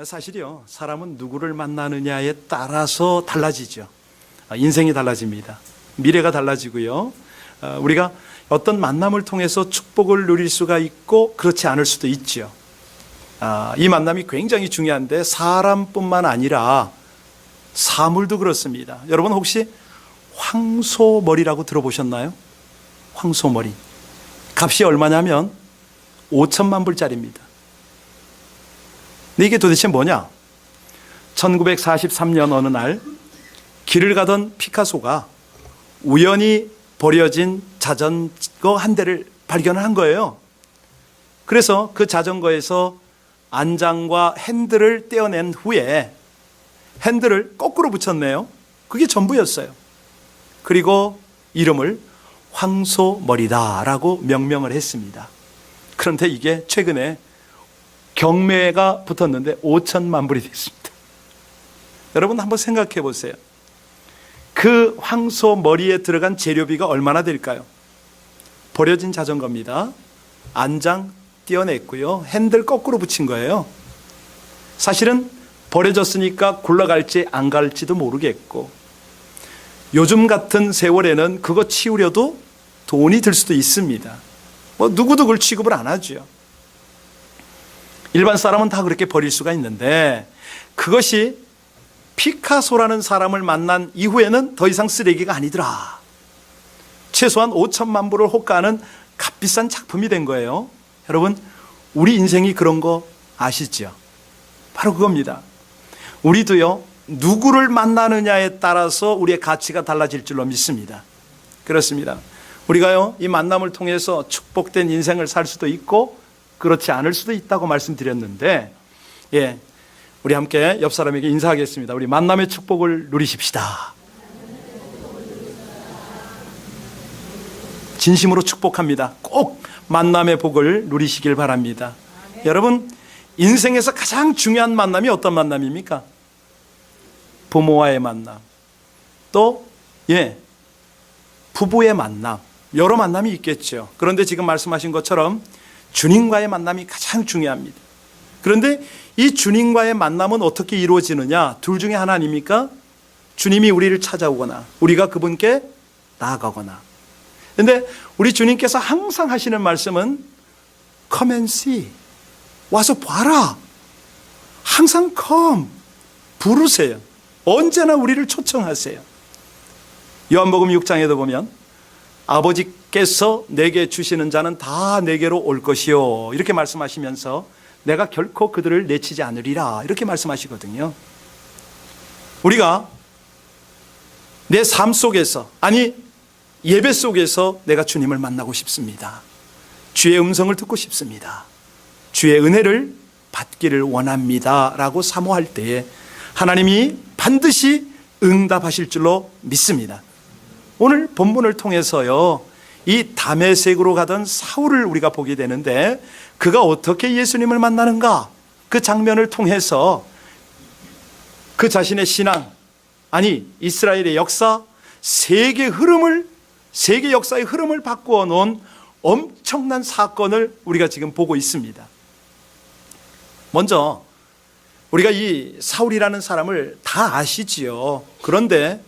사실이요, 사람은 누구를 만나느냐에 따라서 달라지죠. 인생이 달라집니다. 미래가 달라지고요. 우리가 어떤 만남을 통해서 축복을 누릴 수가 있고 그렇지 않을 수도 있죠. 이 만남이 굉장히 중요한데 사람뿐만 아니라 사물도 그렇습니다. 여러분 혹시 황소머리라고 들어보셨나요? 황소머리. 값이 얼마냐면 5천만 불짜리입니다. 근데 이게 도대체 뭐냐? 1943년 어느 날 길을 가던 피카소가 우연히 버려진 자전거 한 대를 발견한 거예요. 그래서 그 자전거에서 안장과 핸들을 떼어낸 후에 핸들을 거꾸로 붙였네요. 그게 전부였어요. 그리고 이름을 황소머리다라고 명명을 했습니다. 그런데 이게 최근에 경매가 붙었는데 5천만 불이 됐습니다. 여러분 한번 생각해 보세요. 그 황소머리에 들어간 재료비가 얼마나 될까요? 버려진 자전거입니다. 안장 떼어냈고요. 핸들 거꾸로 붙인 거예요. 사실은 버려졌으니까 굴러갈지 안 갈지도 모르겠고, 요즘 같은 세월에는 그거 치우려도 돈이 들 수도 있습니다. 누구도 그걸 취급을 안 하죠. 일반 사람은 다 그렇게 버릴 수가 있는데, 그것이 피카소라는 사람을 만난 이후에는 더 이상 쓰레기가 아니더라. 최소한 5천만 불을 호가하는 값비싼 작품이 된 거예요. 여러분, 우리 인생이 그런 거 아시죠? 바로 그겁니다. 우리도요, 누구를 만나느냐에 따라서 우리의 가치가 달라질 줄로 믿습니다. 그렇습니다. 우리가요, 이 만남을 통해서 축복된 인생을 살 수도 있고 그렇지 않을 수도 있다고 말씀드렸는데, 우리 함께 옆 사람에게 인사하겠습니다. 우리 만남의 축복을 누리십시다. 진심으로 축복합니다. 꼭 만남의 복을 누리시길 바랍니다. 여러분, 인생에서 가장 중요한 만남이 어떤 만남입니까? 부모와의 만남, 또 부부의 만남, 여러 만남이 있겠죠. 그런데 지금 말씀하신 것처럼 주님과의 만남이 가장 중요합니다. 그런데 이 주님과의 만남은 어떻게 이루어지느냐? 둘 중에 하나 아닙니까? 주님이 우리를 찾아오거나 우리가 그분께 나아가거나. 그런데 우리 주님께서 항상 하시는 말씀은 Come and see. 와서 봐라. 항상 come. 부르세요. 언제나 우리를 초청하세요. 요한복음 6장에도 보면 아버지께서 내게 주시는 자는 다 내게로 올 것이요, 이렇게 말씀하시면서 내가 결코 그들을 내치지 않으리라, 이렇게 말씀하시거든요. 우리가 내 삶 속에서, 아니 예배 속에서 내가 주님을 만나고 싶습니다. 주의 음성을 듣고 싶습니다. 주의 은혜를 받기를 원합니다 라고 사모할 때에 하나님이 반드시 응답하실 줄로 믿습니다. 오늘 본문을 통해서요, 이 다메섹으로 가던 사울을 우리가 보게 되는데, 그가 어떻게 예수님을 만나는가, 그 장면을 통해서 그 자신의 신앙, 아니 이스라엘의 역사, 세계 역사의 흐름을 바꾸어 놓은 엄청난 사건을 우리가 지금 보고 있습니다. 먼저 우리가 이 사울이라는 사람을 다 아시지요. 그런데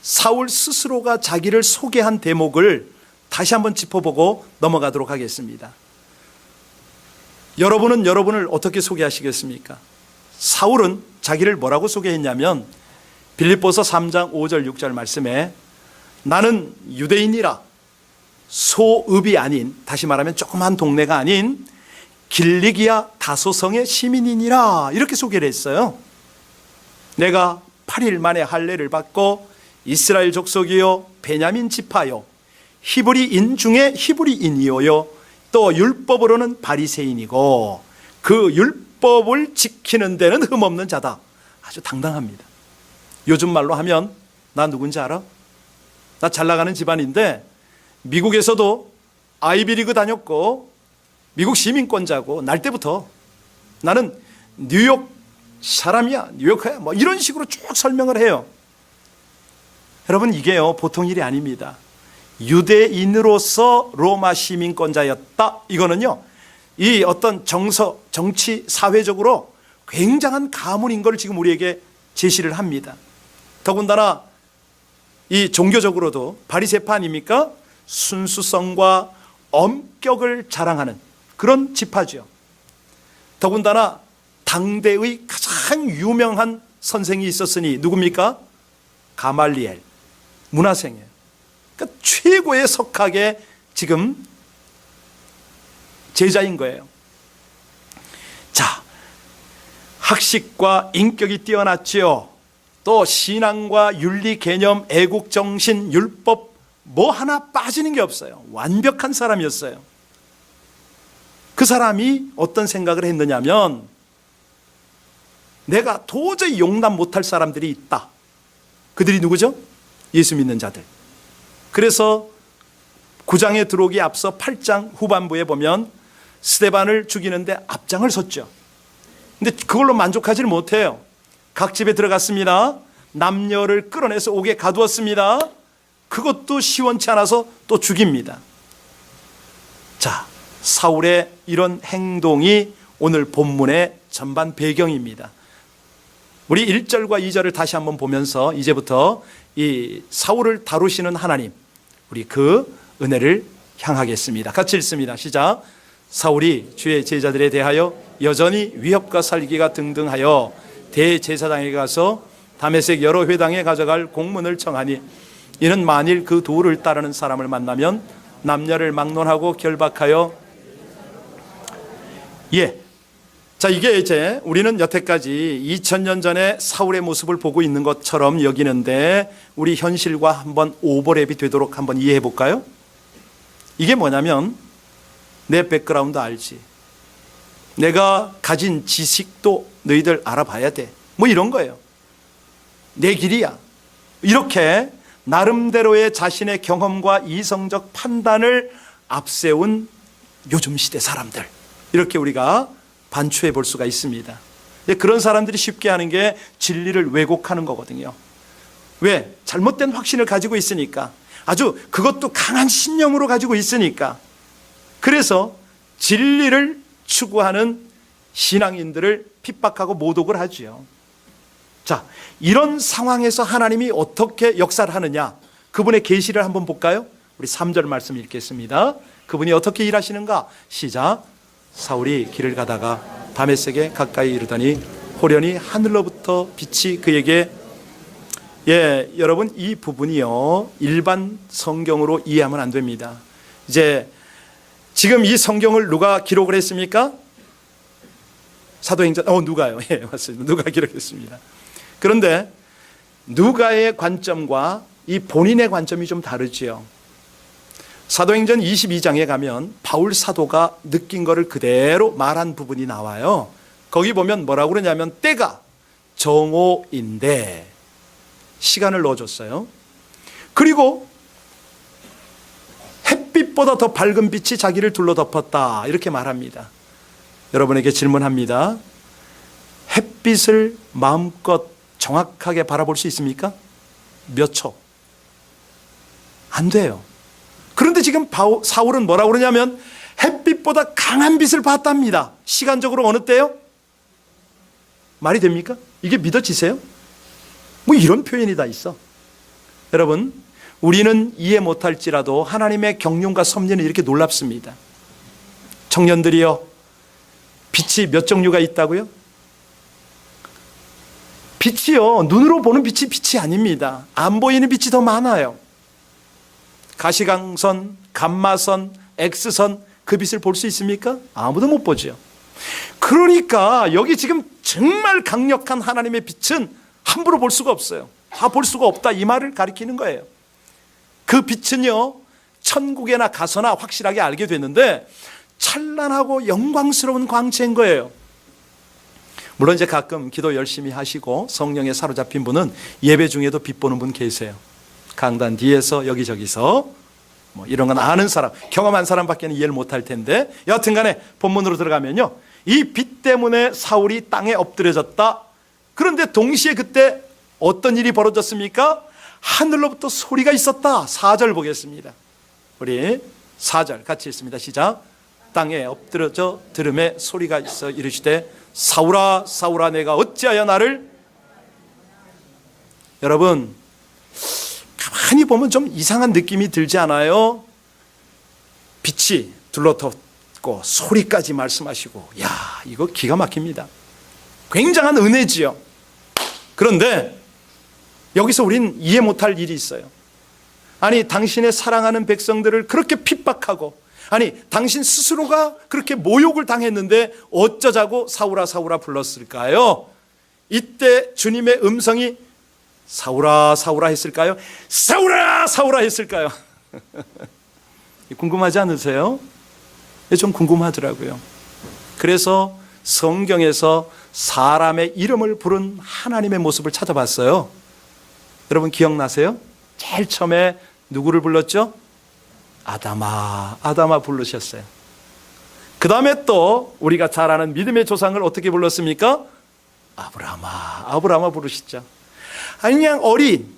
사울 스스로가 자기를 소개한 대목을 다시 한번 짚어보고 넘어가도록 하겠습니다. 여러분은 여러분을 어떻게 소개하시겠습니까? 사울은 자기를 뭐라고 소개했냐면, 빌립보서 3장 5절 6절 말씀에 나는 유대인이라 소읍이 아닌, 다시 말하면 조그만 동네가 아닌 길리기아 다소성의 시민이니라, 이렇게 소개를 했어요. 내가 8일 만에 할례를 받고 이스라엘 족속이요 베냐민 지파요 히브리인 중에 히브리인이요 또 율법으로는 바리새인이고 그 율법을 지키는 데는 흠없는 자다. 아주 당당합니다. 요즘 말로 하면 나 누군지 알아? 나 잘 나가는 집안인데 미국에서도 아이비리그 다녔고 미국 시민권자고, 날 때부터 나는 뉴욕 사람이야, 뉴요커야, 이런 식으로 쭉 설명을 해요. 여러분, 이게요 보통 일이 아닙니다. 유대인으로서 로마 시민권자였다, 이거는요 이 어떤 정치, 사회적으로 굉장한 가문인 걸 지금 우리에게 제시를 합니다. 더군다나 이 종교적으로도 바리새파 아닙니까? 순수성과 엄격을 자랑하는 그런 지파죠. 더군다나 당대의 가장 유명한 선생이 있었으니 누굽니까? 가말리엘, 문하생이에요. 그러니까 최고의 석학의 지금 제자인 거예요. 자, 학식과 인격이 뛰어났지요. 또 신앙과 윤리 개념, 애국 정신, 율법 뭐 하나 빠지는 게 없어요. 완벽한 사람이었어요. 그 사람이 어떤 생각을 했느냐면 내가 도저히 용납 못할 사람들이 있다. 그들이 누구죠? 예수 믿는 자들. 그래서 9장에 들어오기 앞서 8장 후반부에 보면 스데반을 죽이는데 앞장을 섰죠. 근데 그걸로 만족하지를 못해요. 각 집에 들어갔습니다. 남녀를 끌어내서 옥에 가두었습니다. 그것도 시원치 않아서 또 죽입니다. 자, 사울의 이런 행동이 오늘 본문의 전반 배경입니다. 우리 1절과 2절을 다시 한번 보면서 이제부터 이 사울을 다루시는 하나님, 우리 그 은혜를 향하겠습니다. 같이 읽습니다. 시작. 사울이 주의 제자들에 대하여 여전히 위협과 살기가 등등하여 대제사장에게 가서 다메섹 여러 회당에 가져갈 공문을 청하니 이는 만일 그 도를 따르는 사람을 만나면 남녀를 막론하고 결박하여 자, 이게 이제 우리는 여태까지 2000년 전에 사울의 모습을 보고 있는 것처럼 여기는데 우리 현실과 한번 오버랩이 되도록 한번 이해해 볼까요? 이게 뭐냐면 내 백그라운드 알지? 내가 가진 지식도 너희들 알아봐야 돼. 뭐 이런 거예요. 내 길이야. 이렇게 나름대로의 자신의 경험과 이성적 판단을 앞세운 요즘 시대 사람들, 이렇게 우리가 반추해 볼 수가 있습니다. 그런 사람들이 쉽게 하는 게 진리를 왜곡하는 거거든요. 왜? 잘못된 확신을 가지고 있으니까. 아주 그것도 강한 신념으로 가지고 있으니까. 그래서 진리를 추구하는 신앙인들을 핍박하고 모독을 하지요. 자, 이런 상황에서 하나님이 어떻게 역사를 하느냐, 그분의 계시를 한번 볼까요? 우리 3절 말씀 읽겠습니다. 그분이 어떻게 일하시는가? 시작. 사울이 길을 가다가 다메섹에 가까이 이르더니 호련히 하늘로부터 빛이 그에게, 여러분 이 부분이요 일반 성경으로 이해하면 안 됩니다. 이제 지금 이 성경을 누가 기록을 했습니까? 사도행전, 누가요? 맞습니다. 누가 기록했습니다. 그런데 누가의 관점과 이 본인의 관점이 좀 다르지요. 사도행전 22장에 가면 바울 사도가 느낀 거를 그대로 말한 부분이 나와요. 거기 보면 뭐라고 그러냐면 때가 정오인데 시간을 넣어줬어요. 그리고 햇빛보다 더 밝은 빛이 자기를 둘러덮었다, 이렇게 말합니다. 여러분에게 질문합니다. 햇빛을 마음껏 정확하게 바라볼 수 있습니까? 몇 초? 안 돼요. 그런데 지금 사울은 뭐라고 그러냐면 햇빛보다 강한 빛을 봤답니다. 시간적으로 어느 때요? 말이 됩니까? 이게 믿어지세요? 뭐 이런 표현이 다 있어. 여러분, 우리는 이해 못할지라도 하나님의 경륜과 섭리는 이렇게 놀랍습니다. 청년들이요, 빛이 몇 종류가 있다고요? 빛이요, 눈으로 보는 빛이 아닙니다. 안 보이는 빛이 더 많아요. 가시광선, 감마선, X선, 그 빛을 볼 수 있습니까? 아무도 못 보죠. 그러니까 여기 지금 정말 강력한 하나님의 빛은 함부로 볼 수가 없어요. 볼 수가 없다, 이 말을 가리키는 거예요. 그 빛은요, 천국에나 가서나 확실하게 알게 됐는데 찬란하고 영광스러운 광채인 거예요. 물론 이제 가끔 기도 열심히 하시고 성령에 사로잡힌 분은 예배 중에도 빛 보는 분 계세요. 강단 뒤에서 여기저기서 뭐 이런 건 아는 사람, 경험한 사람밖에 이해를 못할 텐데, 여하튼 간에 본문으로 들어가면요, 이 빛 때문에 사울이 땅에 엎드려졌다. 그런데 동시에 그때 어떤 일이 벌어졌습니까? 하늘로부터 소리가 있었다. 4절 보겠습니다. 우리 4절 같이 읽습니다. 시작. 땅에 엎드러져 들음에 소리가 있어 이르시되 사울아 사울아 내가 어찌하여 나를. 여러분 가만히 보면 좀 이상한 느낌이 들지 않아요? 빛이 둘러덮고 소리까지 말씀하시고, 야, 이거 기가 막힙니다. 굉장한 은혜지요. 그런데 여기서 우린 이해 못할 일이 있어요. 아니 당신의 사랑하는 백성들을 그렇게 핍박하고, 아니 당신 스스로가 그렇게 모욕을 당했는데 어쩌자고 사울아 사울아 불렀을까요? 이때 주님의 음성이 사울아 사울아 했을까요? 사울아 사울아 했을까요? 궁금하지 않으세요? 좀 궁금하더라고요. 그래서 성경에서 사람의 이름을 부른 하나님의 모습을 찾아봤어요. 여러분 기억나세요? 제일 처음에 누구를 불렀죠? 아담아 아담아 부르셨어요. 그 다음에 또 우리가 잘 아는 믿음의 조상을 어떻게 불렀습니까? 아브라함아 아브라함아 부르시죠. 아니 그냥 어린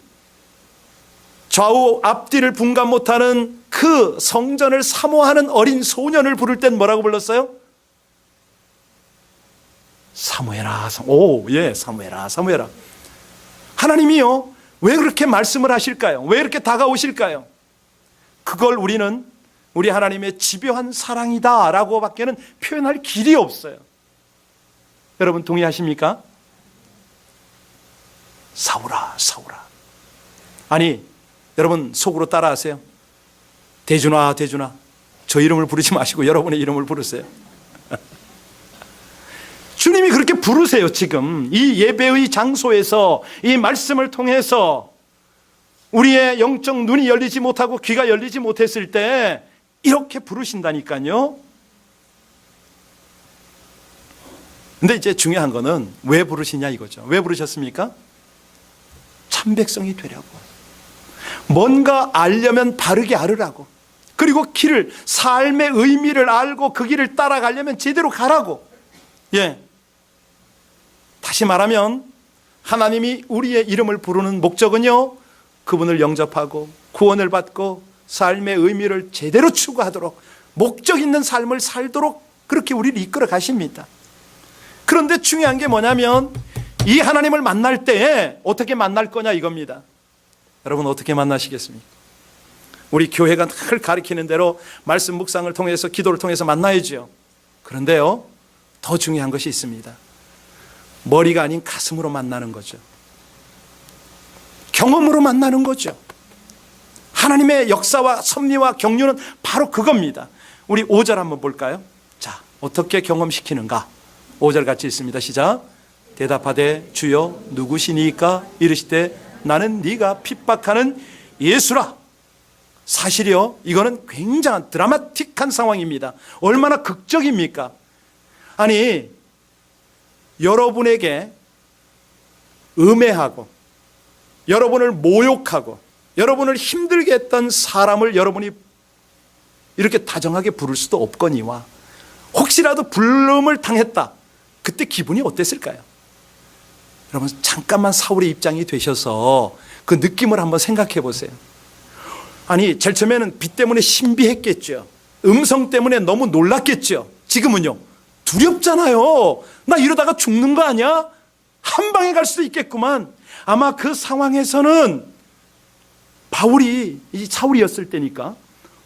좌우 앞뒤를 분간 못하는 그 성전을 사모하는 어린 소년을 부를 땐 뭐라고 불렀어요? 사무엘아. 예, 사무엘아 사무엘아. 하나님이요 왜 그렇게 말씀을 하실까요? 왜 이렇게 다가오실까요? 그걸 우리는 우리 하나님의 집요한 사랑이다 라고 밖에는 표현할 길이 없어요. 여러분 동의하십니까? 사울아 사울아. 아니 여러분 속으로 따라하세요. 대준아 대준아 저 이름을 부르지 마시고 여러분의 이름을 부르세요. 주님이 그렇게 부르세요. 지금 이 예배의 장소에서 이 말씀을 통해서 우리의 영적 눈이 열리지 못하고 귀가 열리지 못했을 때 이렇게 부르신다니까요. 근데 이제 중요한 거는 왜 부르시냐 이거죠. 왜 부르셨습니까? 참 백성이 되려고, 뭔가 알려면 바르게 알으라고, 그리고 길을, 삶의 의미를 알고 그 길을 따라가려면 제대로 가라고. 예. 다시 말하면 하나님이 우리의 이름을 부르는 목적은요, 그분을 영접하고 구원을 받고 삶의 의미를 제대로 추구하도록 목적 있는 삶을 살도록 그렇게 우리를 이끌어 가십니다. 그런데 중요한 게 뭐냐면 이 하나님을 만날 때에 어떻게 만날 거냐 이겁니다. 여러분 어떻게 만나시겠습니까? 우리 교회가 늘 가르치는 대로 말씀 묵상을 통해서 기도를 통해서 만나야죠. 그런데요 더 중요한 것이 있습니다. 머리가 아닌 가슴으로 만나는 거죠. 경험으로 만나는 거죠. 하나님의 역사와 섭리와 경륜은 바로 그겁니다. 우리 5절 한번 볼까요? 자, 어떻게 경험시키는가? 5절 같이 있습니다. 시작. 대답하되 주여 누구시니까? 이르시되 나는 네가 핍박하는 예수라. 사실이요 이거는 굉장한 드라마틱한 상황입니다. 얼마나 극적입니까? 아니 여러분에게 음해하고 여러분을 모욕하고 여러분을 힘들게 했던 사람을 여러분이 이렇게 다정하게 부를 수도 없거니와 혹시라도 불름을 당했다. 그때 기분이 어땠을까요? 여러분 잠깐만 사울의 입장이 되셔서 그 느낌을 한번 생각해 보세요. 아니 제일 처음에는 빛 때문에 신비했겠죠. 음성 때문에 너무 놀랐겠죠. 지금은요 두렵잖아요. 나 이러다가 죽는 거 아니야? 한 방에 갈 수도 있겠구만. 아마 그 상황에서는 바울이 이 사울이었을 때니까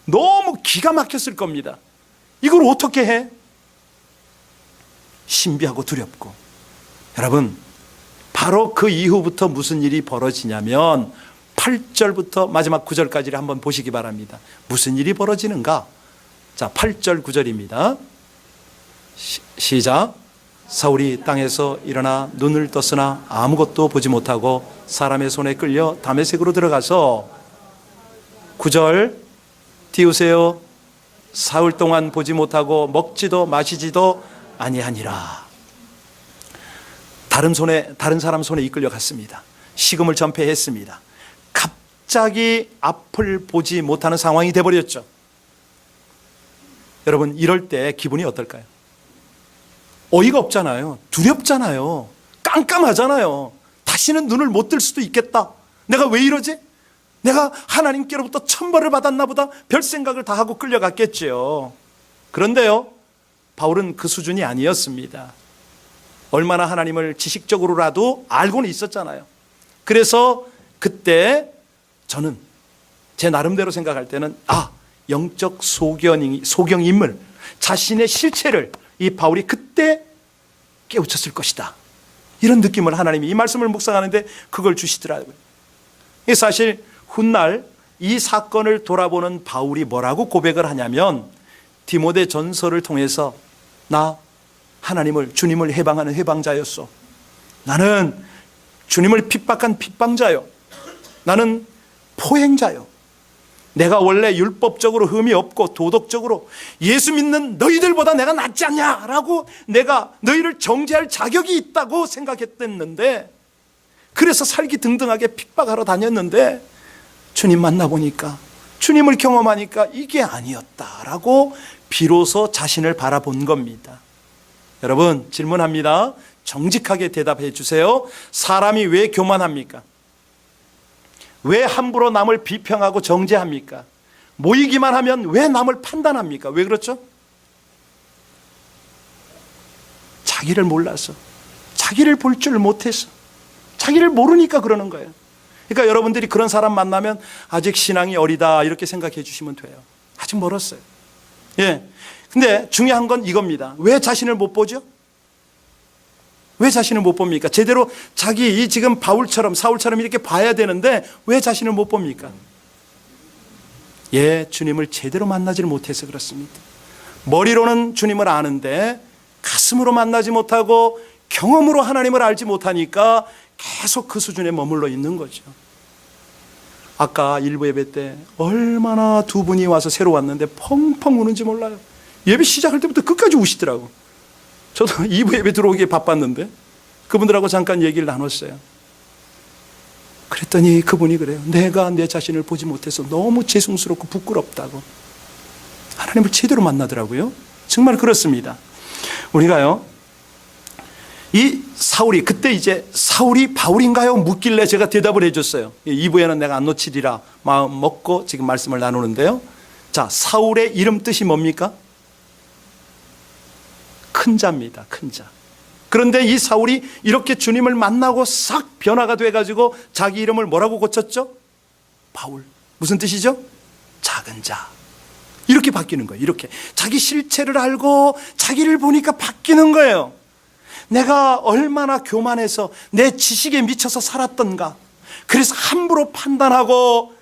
너무 기가 막혔을 겁니다. 이걸 어떻게 해? 신비하고 두렵고. 여러분 바로 그 이후부터 무슨 일이 벌어지냐면 8절부터 마지막 9절까지를 한번 보시기 바랍니다. 무슨 일이 벌어지는가? 자, 8절 9절입니다. 시작. 사울이 땅에서 일어나 눈을 떴으나 아무것도 보지 못하고 사람의 손에 끌려 다메섹으로 들어가서 9절 띄우세요. 사흘 동안 보지 못하고 먹지도 마시지도 아니하니라. 다른 사람 손에 이끌려 갔습니다. 식음을 전폐했습니다. 갑자기 앞을 보지 못하는 상황이 되어버렸죠. 여러분 이럴 때 기분이 어떨까요? 어이가 없잖아요. 두렵잖아요. 깜깜하잖아요. 다시는 눈을 못 뜰 수도 있겠다. 내가 왜 이러지? 내가 하나님께로부터 천벌을 받았나 보다. 별 생각을 다 하고 끌려갔겠지요. 그런데요, 바울은 그 수준이 아니었습니다. 얼마나 하나님을 지식적으로라도 알고는 있었잖아요. 그래서 그때 저는 제 나름대로 생각할 때는 영적 소경임을, 자신의 실체를 이 바울이 그때 깨우쳤을 것이다, 이런 느낌을 하나님이 이 말씀을 묵상하는데 그걸 주시더라고요. 사실 훗날 이 사건을 돌아보는 바울이 뭐라고 고백을 하냐면, 디모데 전서를 통해서 나 하나님을, 주님을 해방하는 해방자였어. 나는 주님을 핍박한 핍박자요. 나는 포행자요. 내가 원래 율법적으로 흠이 없고 도덕적으로 예수 믿는 너희들보다 내가 낫지 않냐라고 내가 너희를 정죄할 자격이 있다고 생각했댔는데, 그래서 살기 등등하게 핍박하러 다녔는데, 주님 만나보니까, 주님을 경험하니까 이게 아니었다라고 비로소 자신을 바라본 겁니다. 여러분, 질문합니다. 정직하게 대답해 주세요. 사람이 왜 교만합니까? 왜 함부로 남을 비평하고 정죄합니까? 모이기만 하면 왜 남을 판단합니까? 왜 그렇죠? 자기를 몰라서, 자기를 볼 줄 못해서, 자기를 모르니까 그러는 거예요. 그러니까 여러분들이 그런 사람 만나면 아직 신앙이 어리다, 이렇게 생각해 주시면 돼요. 아직 멀었어요. 근데 중요한 건 이겁니다. 왜 자신을 못 보죠? 왜 자신을 못 봅니까? 제대로 자기 지금 바울처럼, 사울처럼 이렇게 봐야 되는데 왜 자신을 못 봅니까? 주님을 제대로 만나지를 못해서 그렇습니다. 머리로는 주님을 아는데 가슴으로 만나지 못하고 경험으로 하나님을 알지 못하니까 계속 그 수준에 머물러 있는 거죠. 아까 일부 예배 때 얼마나 두 분이 와서 새로 왔는데 펑펑 우는지 몰라요. 예배 시작할 때부터 끝까지 우시더라고. 저도 2부 예배 들어오기에 바빴는데 그분들하고 잠깐 얘기를 나눴어요. 그랬더니 그분이 그래요. 내가 내 자신을 보지 못해서 너무 죄송스럽고 부끄럽다고. 하나님을 제대로 만나더라고요. 정말 그렇습니다. 우리가요, 이 사울이, 그때 이제 사울이 바울인가요? 묻길래 제가 대답을 해줬어요. 2부에는 내가 안 놓치리라 마음 먹고 지금 말씀을 나누는데요. 자, 사울의 이름 뜻이 뭡니까? 큰 자입니다. 큰 자. 그런데 이 사울이 이렇게 주님을 만나고 싹 변화가 돼가지고 자기 이름을 뭐라고 고쳤죠? 바울. 무슨 뜻이죠? 작은 자. 이렇게 바뀌는 거예요. 이렇게 자기 실체를 알고 자기를 보니까 바뀌는 거예요. 내가 얼마나 교만해서 내 지식에 미쳐서 살았던가. 그래서 함부로 판단하고,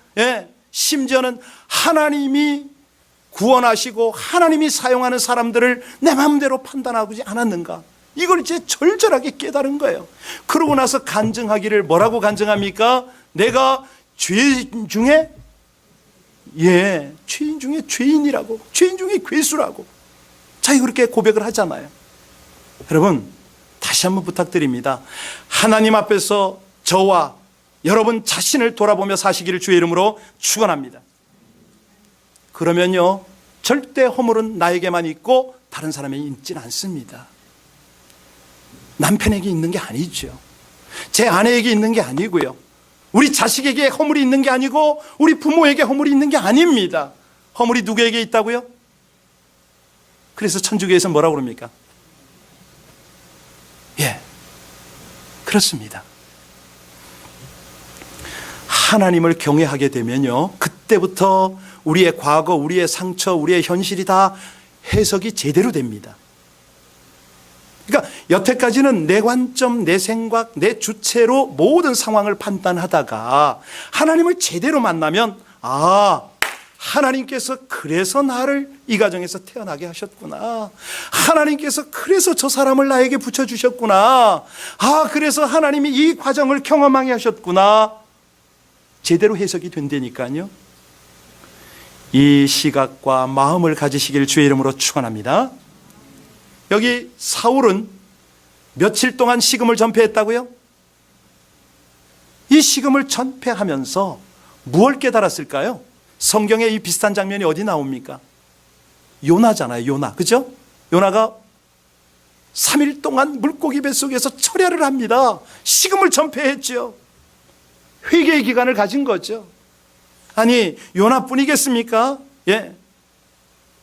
심지어는 하나님이 구원하시고 하나님이 사용하는 사람들을 내 마음대로 판단하지 않았는가. 이걸 이제 절절하게 깨달은 거예요. 그러고 나서 간증하기를 뭐라고 간증합니까? 내가 죄인 중에 죄인 중에 죄인이라고, 죄인 중에 괴수라고 자기 그렇게 고백을 하잖아요. 여러분, 다시 한번 부탁드립니다. 하나님 앞에서 저와 여러분 자신을 돌아보며 사시기를 주의 이름으로 축원합니다. 그러면요, 절대 허물은 나에게만 있고 다른 사람에게 있지는 않습니다. 남편에게 있는 게 아니죠. 제 아내에게 있는 게 아니고요. 우리 자식에게 허물이 있는 게 아니고 우리 부모에게 허물이 있는 게 아닙니다. 허물이 누구에게 있다고요? 그래서 천주교에서 뭐라고 그럽니까? 그렇습니다. 하나님을 경외하게 되면요, 그때부터 우리의 과거, 우리의 상처, 우리의 현실이 다 해석이 제대로 됩니다. 그러니까 여태까지는 내 관점, 내 생각, 내 주체로 모든 상황을 판단하다가 하나님을 제대로 만나면, 하나님께서 그래서 나를 이 가정에서 태어나게 하셨구나. 하나님께서 그래서 저 사람을 나에게 붙여주셨구나. 그래서 하나님이 이 과정을 경험하게 하셨구나. 제대로 해석이 된다니까요. 이 시각과 마음을 가지시길 주의 이름으로 축원합니다. 여기 사울은 며칠 동안 식음을 전폐했다고요? 이 식음을 전폐하면서 무엇을 깨달았을까요? 성경에 이 비슷한 장면이 어디 나옵니까? 요나잖아요. 요나. 그죠? 요나가 3일 동안 물고기 뱃속에서 철야를 합니다. 식음을 전폐했죠. 회개의 기간을 가진 거죠. 아니, 요나뿐이겠습니까?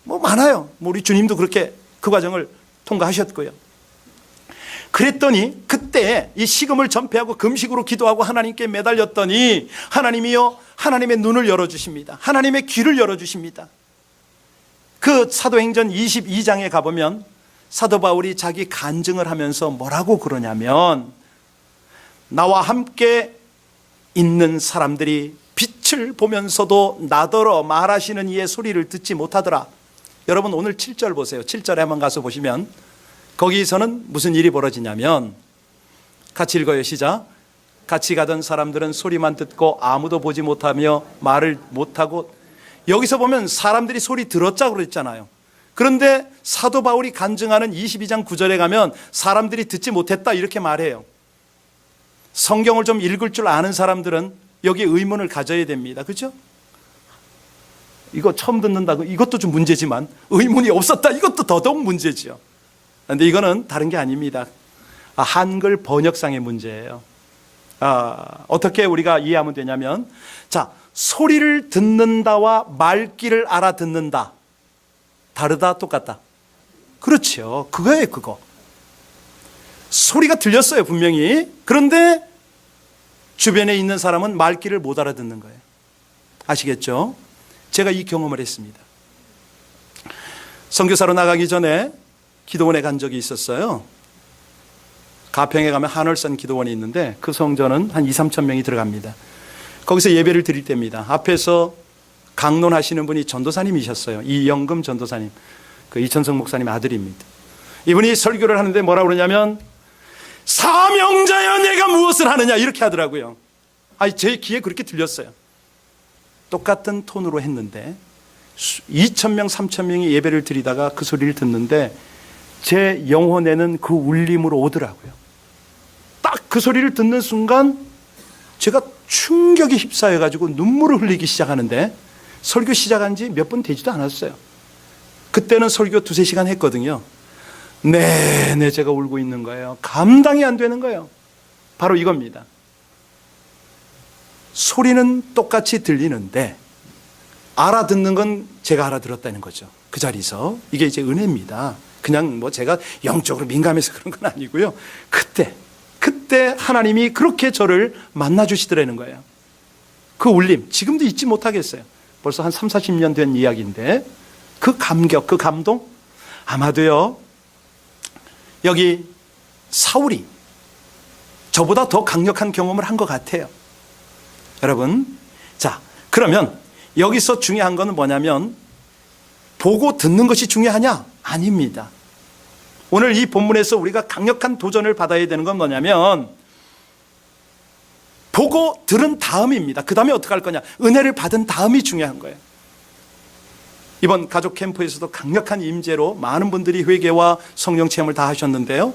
뭐 많아요. 뭐 우리 주님도 그렇게 그 과정을 통과하셨고요. 그랬더니 그때 이 식음을 전폐하고 금식으로 기도하고 하나님께 매달렸더니 하나님이요, 하나님의 눈을 열어주십니다. 하나님의 귀를 열어주십니다. 그 사도행전 22장에 가보면 사도 바울이 자기 간증을 하면서 뭐라고 그러냐면, 나와 함께 있는 사람들이 빛을 보면서도 나더러 말하시는 이의 소리를 듣지 못하더라. 여러분 오늘 7절 보세요. 7절에 한번 가서 보시면 거기서는 무슨 일이 벌어지냐면, 같이 읽어요. 시작. 같이 가던 사람들은 소리만 듣고 아무도 보지 못하며 말을 못하고, 여기서 보면 사람들이 소리 들었자고 그랬잖아요. 그런데 사도 바울이 간증하는 22장 9절에 가면 사람들이 듣지 못했다 이렇게 말해요. 성경을 좀 읽을 줄 아는 사람들은 여기에 의문을 가져야 됩니다. 그렇죠? 이거 처음 듣는다고 이것도 좀 문제지만 의문이 없었다 이것도 더더욱 문제죠. 그런데 이거는 다른 게 아닙니다. 한글 번역상의 문제예요. 어떻게 우리가 이해하면 되냐면, 자, 소리를 듣는다와 말귀를 알아듣는다, 다르다 똑같다? 그렇죠. 그거예요. 그거. 소리가 들렸어요 분명히. 그런데 주변에 있는 사람은 말귀를 못 알아듣는 거예요. 아시겠죠? 제가 이 경험을 했습니다. 선교사로 나가기 전에 기도원에 간 적이 있었어요. 가평에 가면 한월산 기도원이 있는데 그 성전은 한 2, 3천 명이 들어갑니다. 거기서 예배를 드릴 때입니다. 앞에서 강론하시는 분이 전도사님이셨어요. 이영금 전도사님, 그 이천성 목사님 아들입니다. 이분이 설교를 하는데 뭐라고 그러냐면, 사명자여 내가 무엇을 하느냐 이렇게 하더라고요. 제 귀에 그렇게 들렸어요. 똑같은 톤으로 했는데 2,000명 3,000명이 예배를 드리다가 그 소리를 듣는데 제 영혼에는 그 울림으로 오더라고요. 딱 그 소리를 듣는 순간 제가 충격에 휩싸여가지고 눈물을 흘리기 시작하는데, 설교 시작한 지 몇 분 되지도 않았어요. 그때는 설교 2-3시간 했거든요. 내내 제가 울고 있는 거예요. 감당이 안 되는 거예요. 바로 이겁니다. 소리는 똑같이 들리는데 알아듣는 건 제가 알아들었다는 거죠. 그 자리에서. 이게 이제 은혜입니다. 그냥 뭐 제가 영적으로 민감해서 그런 건 아니고요. 그때 하나님이 그렇게 저를 만나주시더라는 거예요. 그 울림 지금도 잊지 못하겠어요. 벌써 한 30-40년 된 이야기인데 그 감격, 그 감동, 아마도요 여기 사울이 저보다 더 강력한 경험을 한 것 같아요. 여러분, 자, 그러면 여기서 중요한 것은 뭐냐면, 보고 듣는 것이 중요하냐? 아닙니다. 오늘 이 본문에서 우리가 강력한 도전을 받아야 되는 건 뭐냐면, 보고 들은 다음입니다. 그 다음에 어떻게 할 거냐? 은혜를 받은 다음이 중요한 거예요. 이번 가족 캠프에서도 강력한 임재로 많은 분들이 회개와 성령 체험을 다 하셨는데요.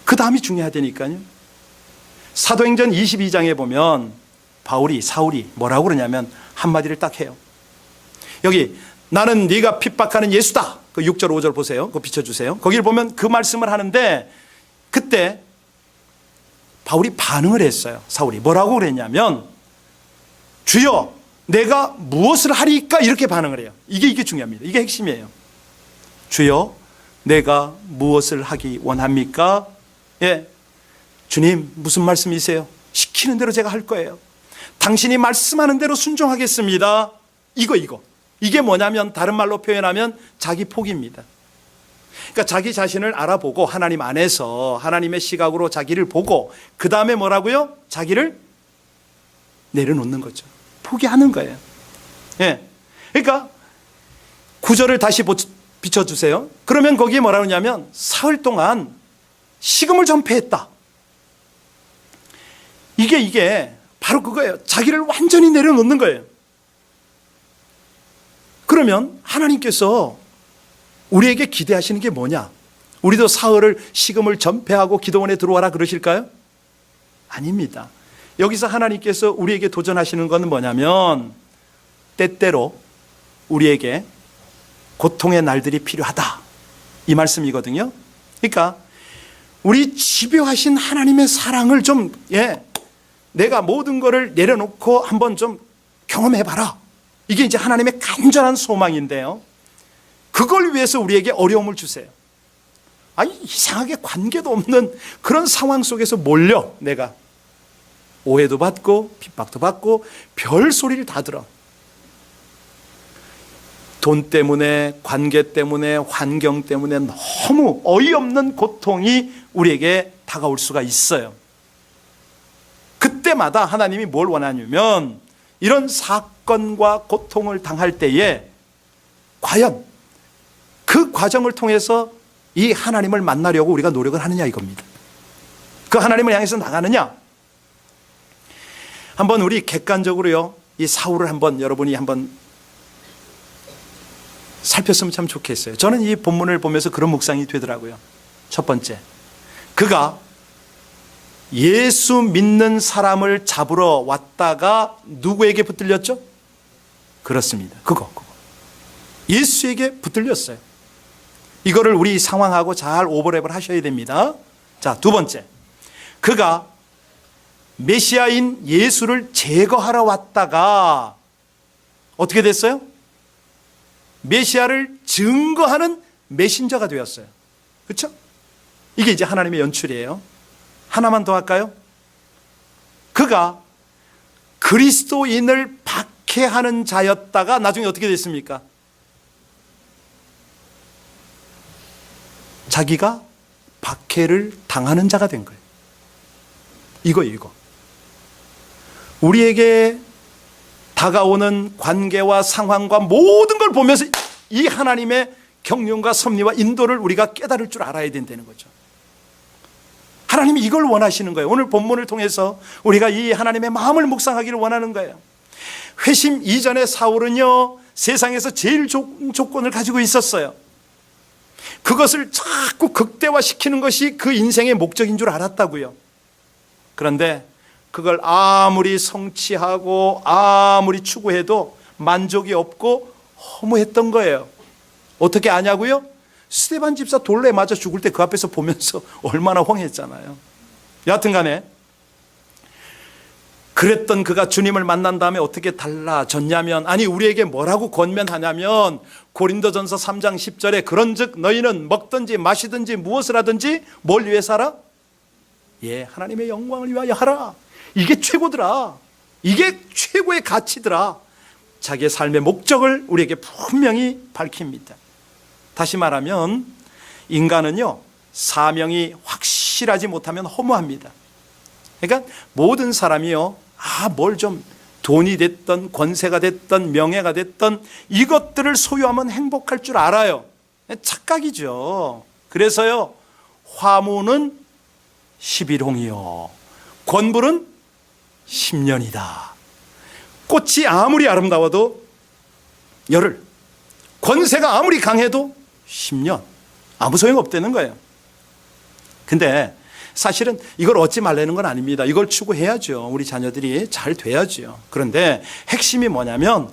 그 다음이 중요하다니까요. 사도행전 22장에 보면 사울이 뭐라고 그러냐면 한마디를 딱 해요. 여기 나는 네가 핍박하는 예수다. 그 6절 5절 보세요. 그거 비춰주세요. 거기를 보면 그 말씀을 하는데 그때 바울이 반응을 했어요. 사울이 뭐라고 그랬냐면, 주여 내가 무엇을 하리까? 이렇게 반응을 해요. 이게 중요합니다. 이게 핵심이에요. 주여 내가 무엇을 하기 원합니까? 예, 주님 무슨 말씀이세요? 시키는 대로 제가 할 거예요. 당신이 말씀하는 대로 순종하겠습니다. 이게 뭐냐면, 다른 말로 표현하면 자기 포기입니다. 그러니까 자기 자신을 알아보고 하나님 안에서 하나님의 시각으로 자기를 보고 그 다음에 뭐라고요? 자기를 내려놓는 거죠. 포기하는 거예요. 예. 그러니까 9절을 다시 비춰주세요. 그러면 거기에 뭐라고 하냐면, 사흘 동안 식음을 전폐했다. 이게 바로 그거예요. 자기를 완전히 내려놓는 거예요. 그러면 하나님께서 우리에게 기대하시는 게 뭐냐? 우리도 사흘을 식음을 전폐하고 기도원에 들어와라 그러실까요? 아닙니다. 여기서 하나님께서 우리에게 도전하시는 것은 뭐냐면, 때때로 우리에게 고통의 날들이 필요하다, 이 말씀이거든요. 그러니까 우리 집요하신 하나님의 사랑을 좀 내가 모든 것을 내려놓고 한번 좀 경험해봐라. 이게 이제 하나님의 간절한 소망인데요. 그걸 위해서 우리에게 어려움을 주세요. 아니, 이상하게 관계도 없는 그런 상황 속에서 몰려 내가 오해도 받고 핍박도 받고 별 소리를 다 들어. 돈 때문에, 관계 때문에, 환경 때문에 너무 어이없는 고통이 우리에게 다가올 수가 있어요. 그때마다 하나님이 뭘 원하냐면 이런 사건과 고통을 당할 때에 과연 그 과정을 통해서 이 하나님을 만나려고 우리가 노력을 하느냐 이겁니다. 그 하나님을 향해서 나가느냐. 한번 우리 객관적으로요, 이 사울을 한번 여러분이 한번 살폈으면 참 좋겠어요. 저는 이 본문을 보면서 그런 묵상이 되더라고요. 첫 번째, 그가 예수 믿는 사람을 잡으러 왔다가 누구에게 붙들렸죠? 그렇습니다. 그거. 예수에게 붙들렸어요. 이거를 우리 상황하고 잘 오버랩을 하셔야 됩니다. 자, 두 번째, 그가 메시아인 예수를 제거하러 왔다가 어떻게 됐어요? 메시아를 증거하는 메신저가 되었어요. 그렇죠? 이게 이제 하나님의 연출이에요. 하나만 더 할까요? 그가 그리스도인을 박해하는 자였다가 나중에 어떻게 됐습니까? 자기가 박해를 당하는 자가 된 거예요. 이거. 우리에게 다가오는 관계와 상황과 모든 걸 보면서 이 하나님의 경륜과 섭리와 인도를 우리가 깨달을 줄 알아야 된다는 거죠. 하나님이 이걸 원하시는 거예요. 오늘 본문을 통해서 우리가 이 하나님의 마음을 묵상하기를 원하는 거예요. 회심 이전의 사울은요, 세상에서 제일 좋은 조건을 가지고 있었어요. 그것을 자꾸 극대화시키는 것이 그 인생의 목적인 줄 알았다고요. 그런데 그걸 아무리 성취하고 아무리 추구해도 만족이 없고 허무했던 거예요. 어떻게 아냐고요? 스데반 집사 돌에 맞아 죽을 때 그 앞에서 보면서 얼마나 황했잖아요. 여하튼 간에 그랬던 그가 주님을 만난 다음에 어떻게 달라졌냐면, 아니 우리에게 뭐라고 권면하냐면 고린도전서 3장 10절에 그런즉 너희는 먹든지 마시든지 무엇을 하든지 뭘 위해서 하라? 예, 하나님의 영광을 위하여 하라. 이게 최고더라. 이게 최고의 가치더라. 자기의 삶의 목적을 우리에게 분명히 밝힙니다. 다시 말하면 인간은요, 사명이 확실하지 못하면 허무합니다. 그러니까 모든 사람이요, 뭘 좀 돈이 됐던 권세가 됐던 명예가 됐던 이것들을 소유하면 행복할 줄 알아요. 착각이죠. 그래서요, 화무는 11홍이요 권불은 10년이다. 꽃이 아무리 아름다워도 열흘, 권세가 아무리 강해도 10년, 아무 소용없다는 거예요. 근데 사실은 이걸 얻지 말라는 건 아닙니다. 이걸 추구해야죠. 우리 자녀들이 잘 돼야죠. 그런데 핵심이 뭐냐면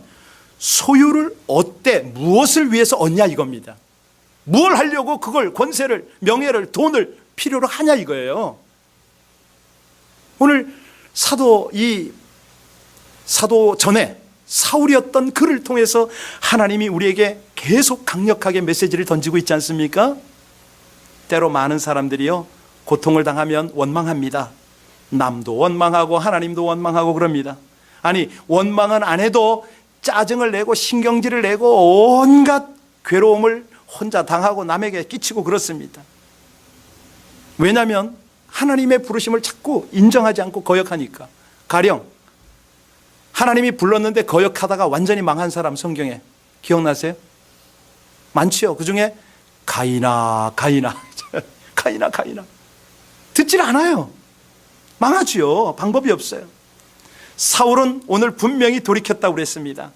소유를 얻되 무엇을 위해서 얻냐 이겁니다. 무엇을 하려고 그걸 권세를, 명예를, 돈을 필요로 하냐 이거예요. 오늘 사도 전에 사울이었던 그를 통해서 하나님이 우리에게 계속 강력하게 메시지를 던지고 있지 않습니까? 때로 많은 사람들이요, 고통을 당하면 원망합니다. 남도 원망하고 하나님도 원망하고 그럽니다. 아니, 원망은 안 해도 짜증을 내고 신경질을 내고 온갖 괴로움을 혼자 당하고 남에게 끼치고 그렇습니다. 왜냐하면 하나님의 부르심을 자꾸 인정하지 않고 거역하니까. 가령 하나님이 불렀는데 거역하다가 완전히 망한 사람 성경에 기억나세요? 많지요. 그중에 가인아 듣질 않아요. 망하지요. 방법이 없어요. 사울은 오늘 분명히 돌이켰다고 그랬습니다.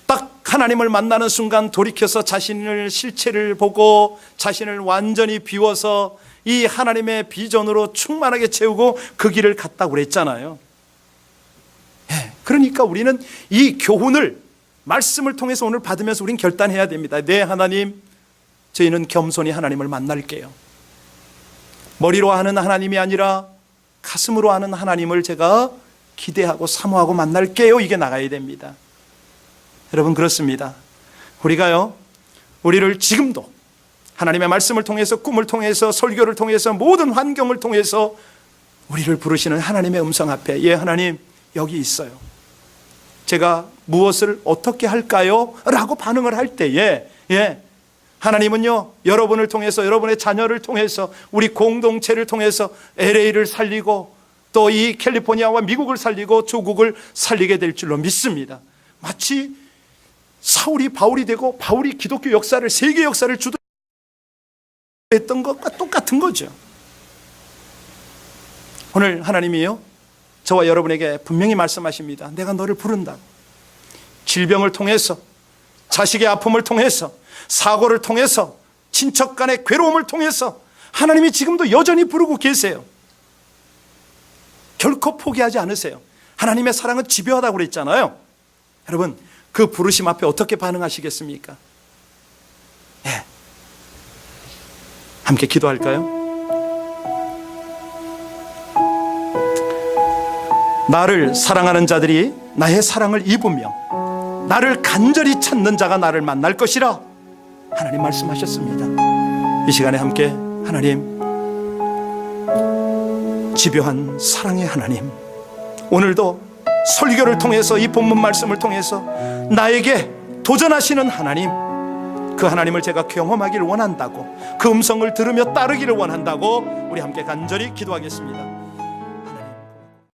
딱 하나님을 만나는 순간 돌이켜서 자신의 실체를 보고 자신을 완전히 비워서 이 하나님의 비전으로 충만하게 채우고 그 길을 갔다고 그랬잖아요. 그러니까 우리는 이 교훈을 말씀을 통해서 오늘 받으면서 우리는 결단해야 됩니다. 네, 하나님, 저희는 겸손히 하나님을 만날게요. 머리로 아는 하나님이 아니라 가슴으로 아는 하나님을 제가 기대하고 사모하고 만날게요. 이게 나가야 됩니다. 여러분, 그렇습니다. 우리가요, 우리를 지금도 하나님의 말씀을 통해서, 꿈을 통해서, 설교를 통해서, 모든 환경을 통해서 우리를 부르시는 하나님의 음성 앞에, 예, 하나님 여기 있어요, 제가 무엇을 어떻게 할까요? 라고 반응을 할 때에, 예, 하나님은요, 여러분을 통해서, 여러분의 자녀를 통해서, 우리 공동체를 통해서 LA를 살리고 또 이 캘리포니아와 미국을 살리고 조국을 살리게 될 줄로 믿습니다. 마치 사울이 바울이 되고 바울이 기독교 역사를, 세계 역사를 주도했던 것과 똑같은 거죠. 오늘 하나님이요, 저와 여러분에게 분명히 말씀하십니다. 내가 너를 부른다. 질병을 통해서, 자식의 아픔을 통해서, 사고를 통해서, 친척 간의 괴로움을 통해서 하나님이 지금도 여전히 부르고 계세요. 결코 포기하지 않으세요. 하나님의 사랑은 집요하다고 그랬잖아요. 여러분, 그 부르심 앞에 어떻게 반응하시겠습니까? 예. 함께 기도할까요? 나를 사랑하는 자들이 나의 사랑을 입으며 나를 간절히 찾는 자가 나를 만날 것이라 하나님 말씀하셨습니다. 이 시간에 함께 하나님, 집요한 사랑의 하나님, 오늘도 설교를 통해서, 이 본문 말씀을 통해서 나에게 도전하시는 하나님, 그 하나님을 제가 경험하기를 원한다고, 그 음성을 들으며 따르기를 원한다고 우리 함께 간절히 기도하겠습니다.